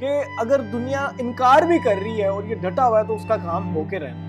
कि अगर दुनिया इनकार भी कर रही है और ये डटा हुआ है तो उसका काम होके रहना।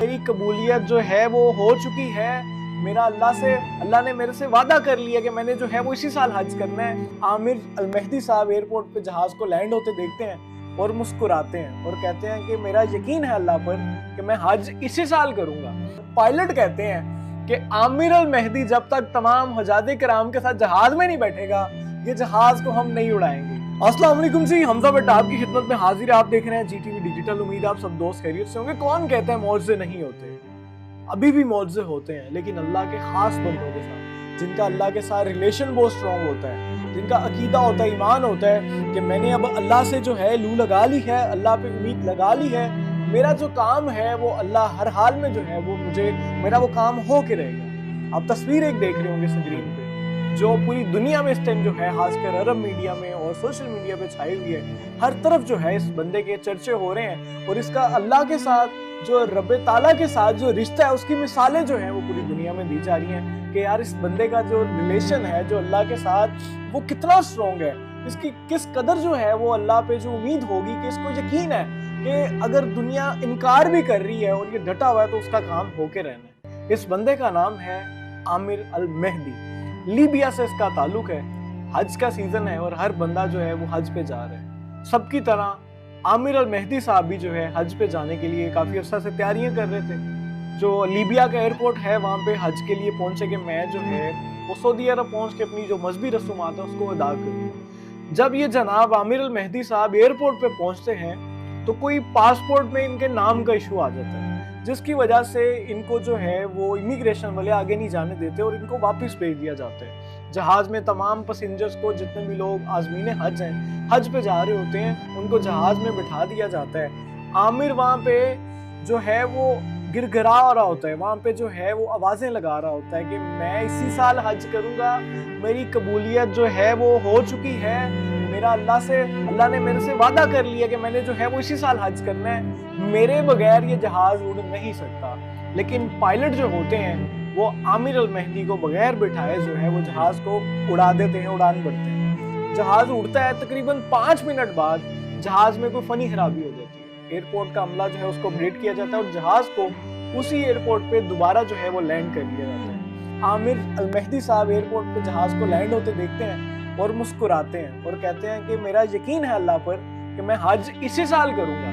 मेरी कबूलियत जो है वो हो चुकी है। मेरा अल्लाह ने मेरे से वादा कर लिया कि मैंने जो है वो इसी साल हज करना है। आमिर अल मेहदी साहब एयरपोर्ट पे जहाज को लैंड होते देखते हैं और मुस्कुराते हैं और कहते हैं कि मेरा यकीन है अल्लाह पर कि मैं हज इसी साल करूंगा। पायलट कहते हैं कि आमिर अल मेहदी जब तक तमाम हजादे कराम के साथ जहाज में नहीं बैठेगा ये जहाज को हम नहीं उड़ाएंगे। अस्सलाम वालेकुम जी, हमजा बेटा आपकी खिदमत में हाजिर है। आप देख रहे हैं जीटीवी डिजिटल। उम्मीद आप सब दोस्त खैरियत से होंगे। कौन कहता है मौजज़े नहीं होते? अभी भी मौजज़े होते हैं, लेकिन अल्लाह के खास बंदों के साथ, जिनका अल्लाह के साथ रिलेशन बहुत स्ट्रॉन्ग होता है, जिनका अकीदा होता है, ईमान होता है कि मैंने अब अल्लाह से जो है लू लगा ली है, अल्लाह पे उम्मीद लगा ली है, मेरा जो काम है वो अल्लाह हर हाल में जो है वो मेरा वो काम हो के रहेगा। आप तस्वीर एक देख रहे होंगे स्क्रीन पे, जो पूरी दुनिया में इस टाइम जो है खासकर अरब मीडिया में और सोशल मीडिया पे छाई हुई है। हर तरफ जो है इस बंदे के चर्चे हो रहे हैं और इसका अल्लाह के साथ जो रब ताला के साथ जो रिश्ता है उसकी मिसालें जो है वो पूरी दुनिया में दी जा रही हैं कि यार इस बंदे का जो रिलेशन है जो अल्लाह के साथ वो कितना स्ट्रॉन्ग है, इसकी किस कदर जो है वो अल्लाह पे जो उम्मीद होगी कि इसको यकीन है कि अगर दुनिया इनकार भी कर रही है और ये डटा हुआ है तो उसका काम होके रहना है। इस बंदे का नाम है आमिर अल मेहदी। लीबिया से इसका ताल्लुक है। हज का सीजन है और हर बंदा जो है वो हज पे जा रहा है। सबकी तरह आमिर अल मेहदी साहब भी जो है हज पे जाने के लिए काफी अर्सा से तैयारियां कर रहे थे। जो लीबिया का एयरपोर्ट है वहां पे हज के लिए पहुंचे कि मैं जो है वो सऊदी अरब पहुंच के अपनी जो मजहबी रसूमात है उसको अदा करूं। जब ये जनाब आमिर अल मेहदी साहब एयरपोर्ट पे पहुंचते हैं तो कोई पासपोर्ट में इनके नाम का इशू आ जाता है, जिसकी वजह से इनको जो है वो इमिग्रेशन वाले आगे नहीं जाने देते और इनको वापस भेज दिया जाता है। जहाज में तमाम पैसेंजर्स को, जितने भी लोग आज़मीन हज हैं, हज पे जा रहे होते हैं, उनको जहाज में बिठा दिया जाता है। आमिर वहाँ पे जो है वो गिरगिरा रहा होता है, वहाँ पे जो है वो आवाज़ें लगा रहा होता है कि मैं इसी साल हज करूँगा, मेरी कबूलियत जो है वो हो चुकी है, मेरा अल्लाह ने मेरे से वादा कर लिया कि मैंने जो है वो इसी साल हज करना है, मेरे बगैर ये जहाज उड़ नहीं सकता। लेकिन पायलट जो होते हैं वो आमिर अल मेहदी को बगैर बिठाए जो है वो जहाज को उड़ा देते हैं, उड़ान भरते हैं। जहाज उड़ता है, तकरीबन 5 मिनट बाद जहाज में कोई फनी खराबी हो जाती है। एयरपोर्ट का अमला जो है उसको अपडेट किया जाता है और जहाज को उसी एयरपोर्ट पे दोबारा जो है वो लैंड कर दिया जाता है। आमिर अल मेहदी साहब एयरपोर्ट पे जहाज को लैंड होते देखते हैं और मुस्कुराते हैं और कहते हैं कि मेरा यकीन है अल्लाह पर कि मैं हज इसी साल करूंगा।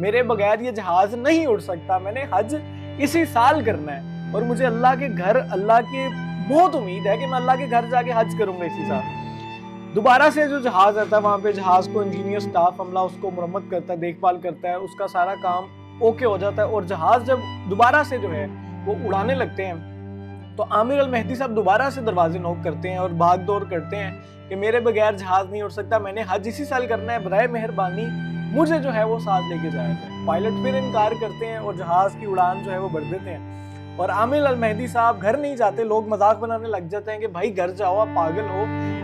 मेरे बगैर ये जहाज नहीं उड़ सकता, मैंने हज इसी साल करना है और मुझे अल्लाह के घर, अल्लाह की बहुत उम्मीद है कि मैं अल्लाह के घर जाके हज करूंगा इसी साल। दोबारा से जो जहाज आता है वहाँ पे जहाज को इंजीनियर स्टाफ अमला उसको मुरम्मत करता है, देखभाल करता है, उसका सारा काम ओके हो जाता है और जहाज जब दोबारा से जो है वो उड़ाने लगते हैं तो आमिर अल मेहदी साहब दोबारा से दरवाजे नॉक करते हैं और भाग दौड़ करते हैं कि मेरे बगैर जहाज नहीं उड़ सकता, मैंने हज इसी साल करना है, बराए मेहरबानी मुझे जो है वो साथ लेके जाएगा। पायलट फिर इनकार करते हैं और जहाज की उड़ान जो है वो बढ़ देते हैं और आमिर अल मेहदी साहब घर नहीं जाते। लोग मजाक बनाने लग जाते हैं कि भाई घर जाओ, आप पागल हो,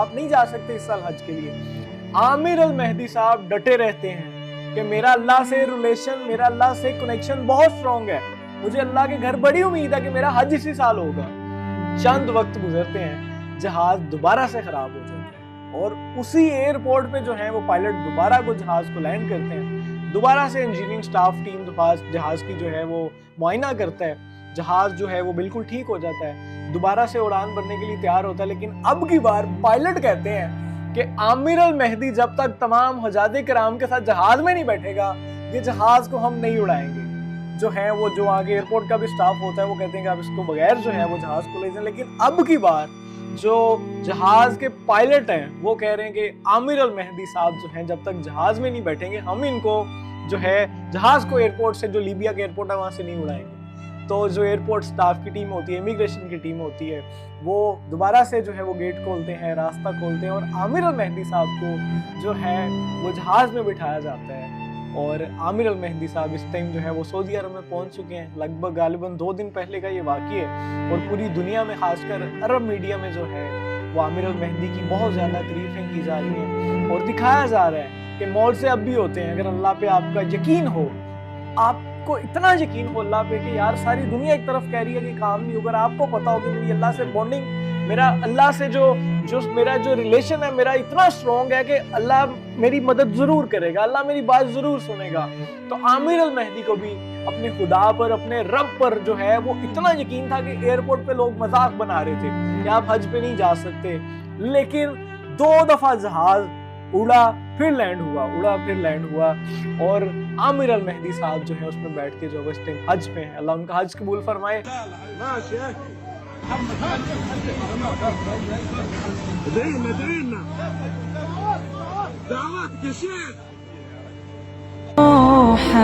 आप नहीं जा सकते इस साल हज के लिए। आमिर अल मेहदी साहब डटे रहते हैं कि मेरा अल्लाह से रिलेशन, मेरा अल्लाह से कनेक्शन बहुत स्ट्रॉन्ग है, मुझे अल्लाह के घर बड़ी उम्मीद है कि मेरा हज इसी साल होगा। चंद वक्त गुजरते हैं, जहाज दोबारा से खराब हो जाता है और उसी एयरपोर्ट पे जो है वो पायलट दोबारा को जहाज को लैंड करते हैं। दोबारा से इंजीनियरिंग स्टाफ टीम जहाज की जो है वो मुआयना करता है, जहाज जो है वो बिल्कुल ठीक हो जाता है, दोबारा से उड़ान भरने के लिए तैयार होता है। लेकिन अब की बार पायलट कहते हैं कि आमिर अल मेहदी जब तक तमाम हजादे कराम के साथ जहाज में नहीं बैठेगा ये जहाज को हम नहीं उड़ाएंगे। जो है वो जो आगे एयरपोर्ट का भी स्टाफ होता है वो कहते हैं कि आप इसको बगैर जो है वो जहाज को ले जाएं। लेकिन अब की बार जो जहाज के पायलट हैं वो कह रहे हैं कि आमिर अल मेहदी साहब जो हैं जब तक जहाज में नहीं बैठेंगे हम इनको जो है जहाज को एयरपोर्ट से, जो लीबिया के एयरपोर्ट है वहां से नहीं उड़ाएंगे। तो जो एयरपोर्ट स्टाफ की टीम होती है, इमिग्रेशन की टीम होती है, वो दोबारा से जो है वो गेट खोलते हैं, रास्ता खोलते हैं और आमिर अल मेहदी साहब को जो है वो जहाज में बिठाया जाता है। और आमिर अल मेहदी साहब इस टाइम जो है वो सऊदी अरब में पहुंच चुके हैं। लगभग गालिबन 2 दिन पहले का ये वाक़या है और पूरी दुनिया में, खासकर अरब मीडिया में जो है वो आमिर अल मेहदी की बहुत ज़्यादा तारीफें की जा रही हैं और दिखाया जा रहा है कि मौत से अब भी होते हैं। अगर अल्लाह पे आपका यकीन हो, आपको इतना यकीन हो अल्लाह पे कि यार सारी दुनिया एक तरफ कह रही है कि काम नहीं होगा, आपको पता हो कि मेरी अल्लाह से बॉन्डिंग, मेरा अल्लाह से जो मेरा जो रिलेशन है मेरा इतना स्ट्रॉन्ग है कि अल्लाह मेरी मदद जरूर करेगा, अल्लाह मेरी बात जरूर सुनेगा। तो आमिर अल मेहदी को भी अपने खुदा पर, अपने रब पर जो है वो इतना यकीन था कि एयरपोर्ट पे लोग मजाक बना रहे थे कि आप हज पे नहीं जा सकते, लेकिन 2 दफा जहाज उड़ा फिर लैंड हुआ, उड़ा फिर लैंड हुआ और आमिर अल मेहदी साहब जो है उसमें बैठ के जो इस टाइम हज पे हैं। अल्लाह उनका हज कबूल फरमाए।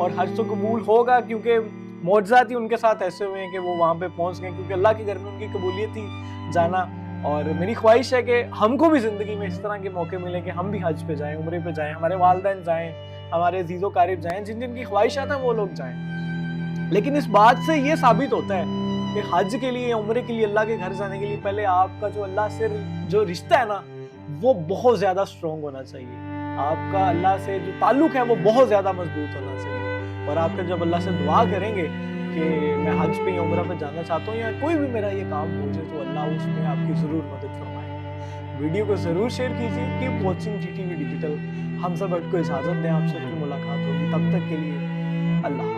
और हज तो कबूल होगा क्योंकि मौजज़ात ही उनके साथ ऐसे हुए हैं कि वो वहाँ पे पहुँच गए, क्योंकि अल्लाह के घर में उनकी कबूलियत थी जाना। और मेरी ख्वाहिश है कि हमको भी ज़िंदगी में इस तरह के मौके मिले कि हम भी हज पे जाएं, उम्रे पे जाएं, हमारे वालिदैन जाएं, हमारे अजीज़ो क़ारिब जाएं, जिन जिनकी ख्वाहिशात हैं वो लोग जाएं। लेकिन इस बात से ये साबित होता है कि हज के लिए, उम्रे के लिए, अल्लाह के घर जाने के लिए पहले आपका जो अल्लाह से जो रिश्ता है ना वो बहुत ज़्यादा स्ट्रॉन्ग होना चाहिए। आपका अल्लाह से जो ताल्लुक़ है वो बहुत ज़्यादा मजबूत होना चाहिए। और आप जब अल्लाह से दुआ करेंगे कि मैं हज पे या उम्रा पे जाना चाहता हूँ या कोई भी मेरा ये काम हो जाए, तो अल्लाह उसमें आपकी ज़रूर मदद फरमाएगा। वीडियो को ज़रूर शेयर कीजिए। Keep watching GTV digital. हम सब को इजाज़त दें, आपसे फिर मुलाकात होगी, तब तक के लिए अल्लाह।